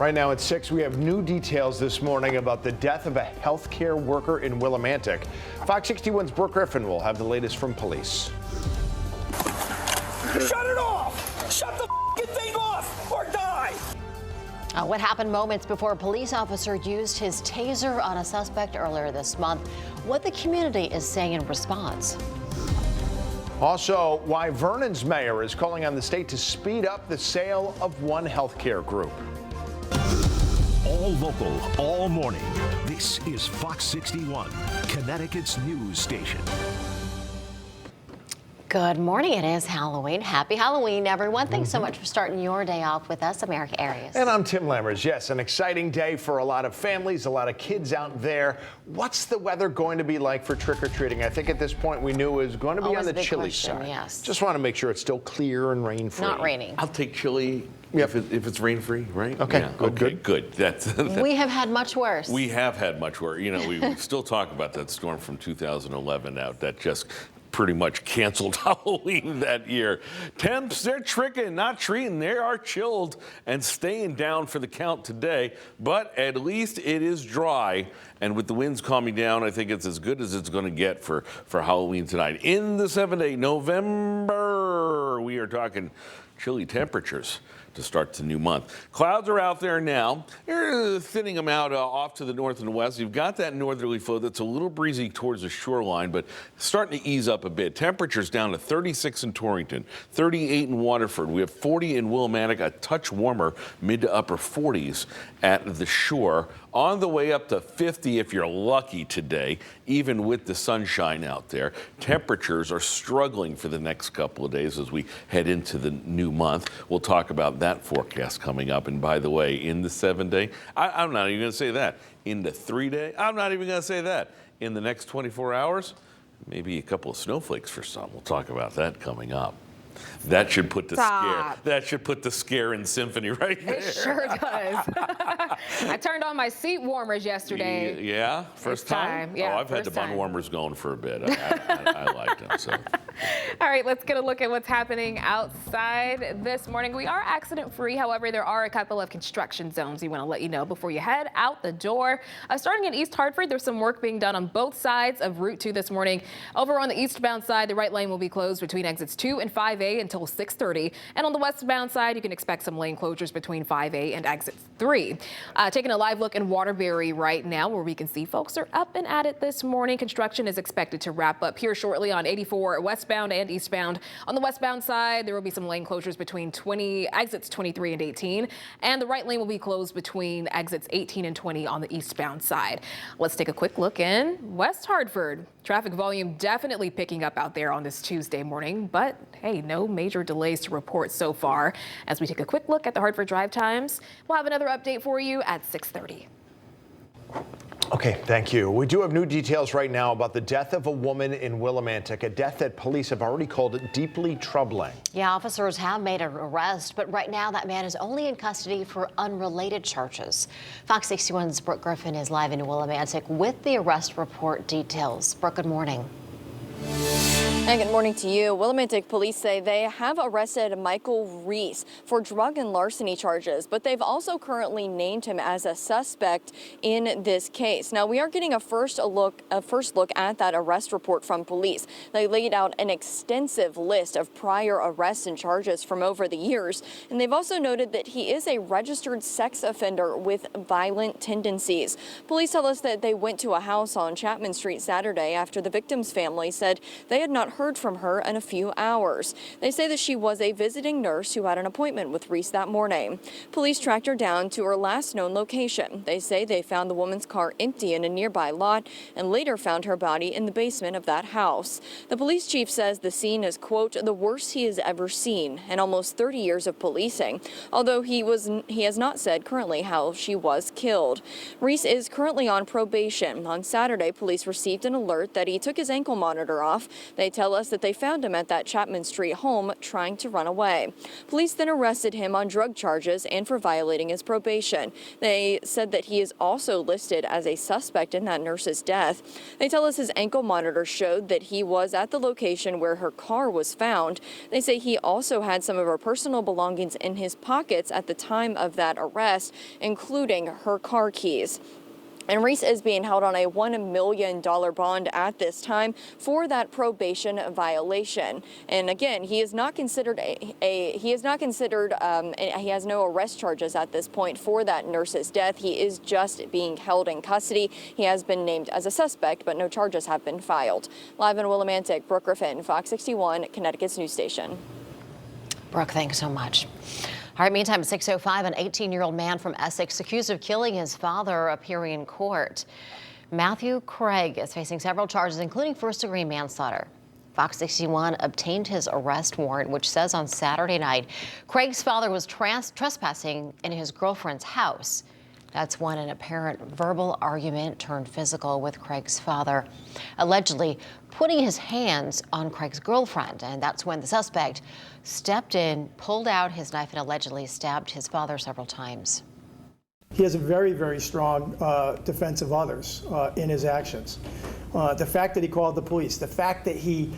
Right now at 6, we have new details this morning about the death of a healthcare worker in Willimantic. Fox 61's Brooke Griffin will have the latest from police. Shut it off! Shut the thing off or die! What happened moments before a police officer used his taser on a suspect earlier this month? What the community is saying in response. Also, why Vernon's mayor is calling on the state to speed up the sale of one healthcare group. All local, all morning. This is Fox 61, Connecticut's news station. Good morning. It is Halloween. Happy Halloween, everyone. Thanks so much for starting your day off with us, America Arias. And I'm Tim Lammers. Yes, an exciting day for a lot of families, a lot of kids out there. What's the weather going to be like for trick-or-treating? I think at this point we knew it was going to be on the chilly side. Yes. Just want to make sure it's still clear and rain-free. Not raining. I'll take chilly if it's rain-free, right? Okay, Yeah. good. That's We have had much worse. We have had much worse. You know, we still talk about that storm from 2011 out that just pretty much canceled Halloween that year. Temps, they're tricking, not treating. They are chilled and staying down for the count today, but at least it is dry. And with the winds calming down, I think it's as good as it's going to get for Halloween tonight. In the 7-day November, we are talking chilly temperatures to start the new month. Clouds are out there now. They're thinning them out off to the north and west. You've got that northerly flow that's a little breezy towards the shoreline, but starting to ease up a bit. Temperatures down to 36 in Torrington, 38 in Waterford. We have 40 in Willimantic, a touch warmer, mid to upper 40s at the shore. On the way up to 50 if you're lucky today, even with the sunshine out there. Temperatures are struggling for the next couple of days as we head into the new month. We'll talk about that forecast coming up. And by the way, in the 7-day, I'm not even going to say that. In the 3-day, I'm not even going to say that. In the next 24 hours, maybe a couple of snowflakes for some. We'll talk about that coming up. That should put the scare. That should put the scare in symphony right there. It sure does. I turned on my seat warmers yesterday. Yeah, first time. Yeah, oh, I've had the bun warmers going for a bit. I like them. So. All right, let's get a look at what's happening outside this morning. We are accident-free. However, there are a couple of construction zones we want to let you know before you head out the door. Starting in East Hartford, there's some work being done on both sides of Route 2 this morning. Over on the eastbound side, the right lane will be closed between exits 2 and 5A until 6:30. And on the westbound side, you can expect some lane closures between 5A and exit 3. Taking a live look in Waterbury right now, where we can see folks are up and at it this morning. Construction is expected to wrap up here shortly on 84 westbound and eastbound. On the westbound side, there will be some lane closures between exits 23 and 18, and the right lane will be closed between exits 18 and 20 on the eastbound side. Let's take a quick look in West Hartford. Traffic volume definitely picking up out there on this Tuesday morning, but hey, no major delays to report so far. As we take a quick look at the Hartford drive times, we'll have another update for you at 6:30. Okay, thank you. We do have new details right now about the death of a woman in Willimantic, a death that police have already called deeply troubling. Yeah, officers have made an arrest, but right now that man is only in custody for unrelated charges. Fox 61's Brooke Griffin is live in Willimantic with the arrest report details. Brooke, good morning. And good morning to you. Willimantic police say they have arrested Michael Reese for drug and larceny charges, but they've also currently named him as a suspect in this case. Now, we are getting a first look at that arrest report from police. They laid out an extensive list of prior arrests and charges from over the years, and they've also noted that he is a registered sex offender with violent tendencies. Police tell us that they went to a house on Chapman Street Saturday after the victim's family said they had not heard from her in a few hours. They say that she was a visiting nurse who had an appointment with Reese that morning. Police tracked her down to her last known location. They say they found the woman's car empty in a nearby lot and later found her body in the basement of that house. The police chief says the scene is, quote, the worst he has ever seen in almost 30 years of policing, although he has not said currently how she was killed. Reese is currently on probation. On Saturday, police received an alert that he took his ankle monitor off. They tell us that they found him at that Chapman Street home trying to run away. Police then arrested him on drug charges and for violating his probation. They said that he is also listed as a suspect in that nurse's death. They tell us his ankle monitor showed that he was at the location where her car was found. They say he also had some of her personal belongings in his pockets at the time of that arrest, including her car keys. And Reese is being held on a $1 million bond at this time for that probation violation. And again, he is not considered he has no arrest charges at this point for that nurse's death. He is just being held in custody. He has been named as a suspect, but no charges have been filed. Live in Willimantic, Brooke Griffin, Fox 61, Connecticut's news station. Brooke, thanks so much. All right, meantime, at 6:05, an 18-year-old man from Essex accused of killing his father appearing in court. Matthew Craig is facing several charges, including first-degree manslaughter. Fox 61 obtained his arrest warrant, which says on Saturday night, Craig's father was trespassing in his girlfriend's house. That's when an apparent verbal argument turned physical with Craig's father, allegedly putting his hands on Craig's girlfriend. And that's when the suspect stepped in, pulled out his knife, and allegedly stabbed his father several times. He has a very, very strong defense of others in his actions. The fact that he called the police, the fact that he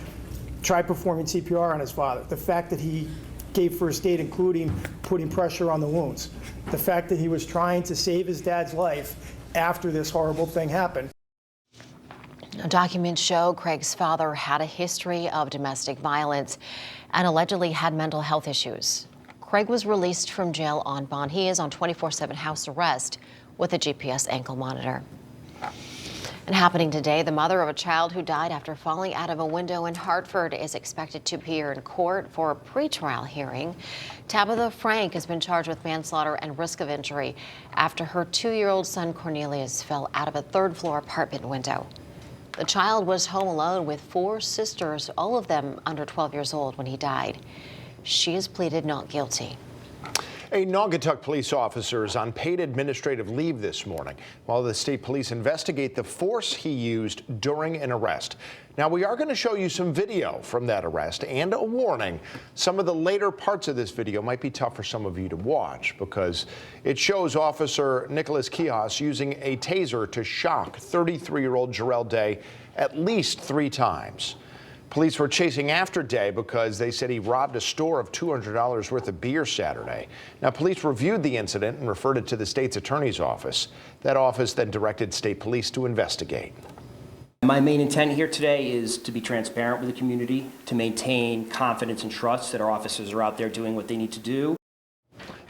tried performing CPR on his father, the fact that he gave first aid, including putting pressure on the wounds, the fact that he was trying to save his dad's life after this horrible thing happened. Documents show Craig's father had a history of domestic violence and allegedly had mental health issues. Craig was released from jail on bond. He is on 24/7 house arrest with a GPS ankle monitor. And happening today, the mother of a child who died after falling out of a window in Hartford is expected to appear in court for a pretrial hearing. Tabitha Frank has been charged with manslaughter and risk of injury after her 2-year-old son Cornelius fell out of a third-floor apartment window. The child was home alone with 4 sisters, all of them under 12 years old, when he died. She has pleaded not guilty. A Naugatuck police officer is on paid administrative leave this morning while the state police investigate the force he used during an arrest. Now, we are going to show you some video from that arrest and a warning. Some of the later parts of this video might be tough for some of you to watch because it shows Officer Nicholas Quijas using a taser to shock 33-year-old Jarrell Day at least 3 times. Police were chasing after Day because they said he robbed a store of $200 worth of beer Saturday. Now, police reviewed the incident and referred it to the state's attorney's office. That office then directed state police to investigate. My main intent here today is to be transparent with the community, to maintain confidence and trust that our officers are out there doing what they need to do.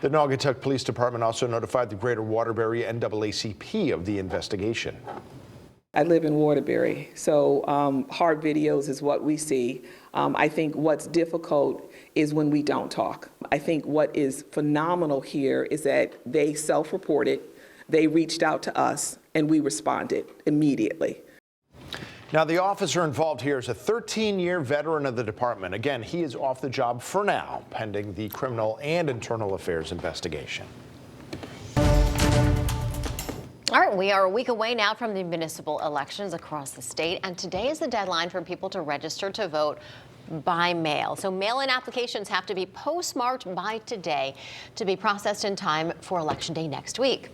The Naugatuck Police Department also notified the Greater Waterbury NAACP of the investigation. I live in Waterbury, so hard videos is what we see. I think what's difficult is when we don't talk. I think what is phenomenal here is that they self-reported, they reached out to us, and we responded immediately. Now, the officer involved here is a 13-year veteran of the department. Again, he is off the job for now, pending the criminal and internal affairs investigation. All right, we are a week away now from the municipal elections across the state, and today is the deadline for people to register to vote by mail. So mail-in applications have to be postmarked by today to be processed in time for Election Day next week.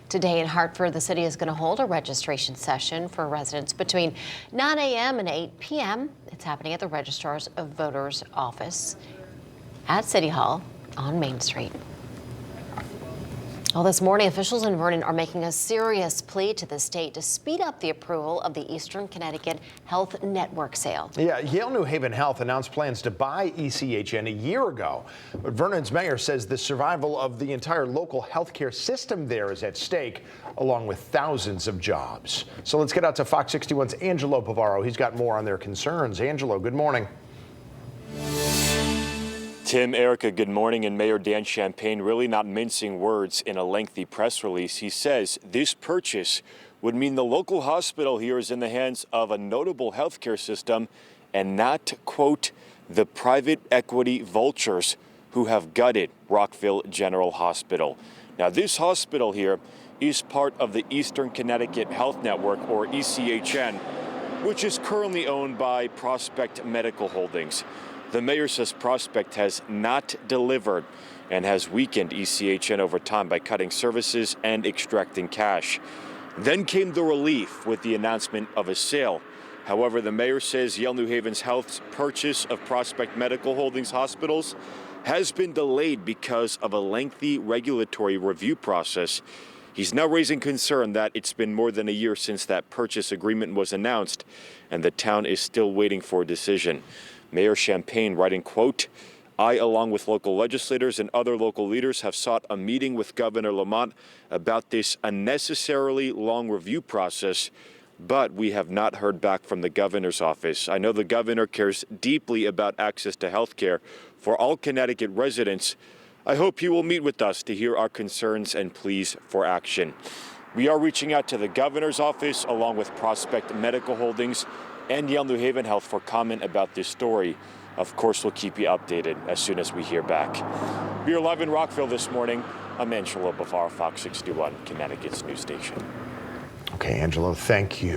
Today in Hartford, the city is going to hold a registration session for residents between 9 a.m. and 8 p.m. It's happening at the Registrar's of Voters office at City Hall on Main Street. Well, this morning, officials in Vernon are making a serious plea to the state to speed up the approval of the Eastern Connecticut Health Network sale. Yeah, Yale New Haven Health announced plans to buy ECHN a year ago. But Vernon's mayor says the survival of the entire local healthcare system there is at stake, along with thousands of jobs. So let's get out to Fox 61's Angelo Bavaro. He's got more on their concerns. Angelo, good morning. Tim, Erica, good morning. And Mayor Dan Champagne really not mincing words in a lengthy press release. He says this purchase would mean the local hospital here is in the hands of a notable healthcare system and not, quote, the private equity vultures who have gutted Rockville General Hospital. Now, this hospital here is part of the Eastern Connecticut Health Network, or ECHN, which is currently owned by Prospect Medical Holdings. The mayor says Prospect has not delivered and has weakened ECHN over time by cutting services and extracting cash. Then came the relief with the announcement of a sale. However, the mayor says Yale New Haven's Health's purchase of Prospect Medical Holdings hospitals has been delayed because of a lengthy regulatory review process. He's now raising concern that it's been more than a year since that purchase agreement was announced, and the town is still waiting for a decision. Mayor Champagne writing, quote, I, along with local legislators and other local leaders, have sought a meeting with Governor Lamont about this unnecessarily long review process, but we have not heard back from the governor's office. I know the governor cares deeply about access to health care for all Connecticut residents. I hope he will meet with us to hear our concerns and pleas for action. We are reaching out to the governor's office along with Prospect Medical Holdings and Yale New Haven Health for comment about this story. Of course, we'll keep you updated as soon as we hear back. We are live in Rockville this morning. I'm Angelo Bavar, Fox 61, Connecticut's news station. Okay, Angelo, thank you.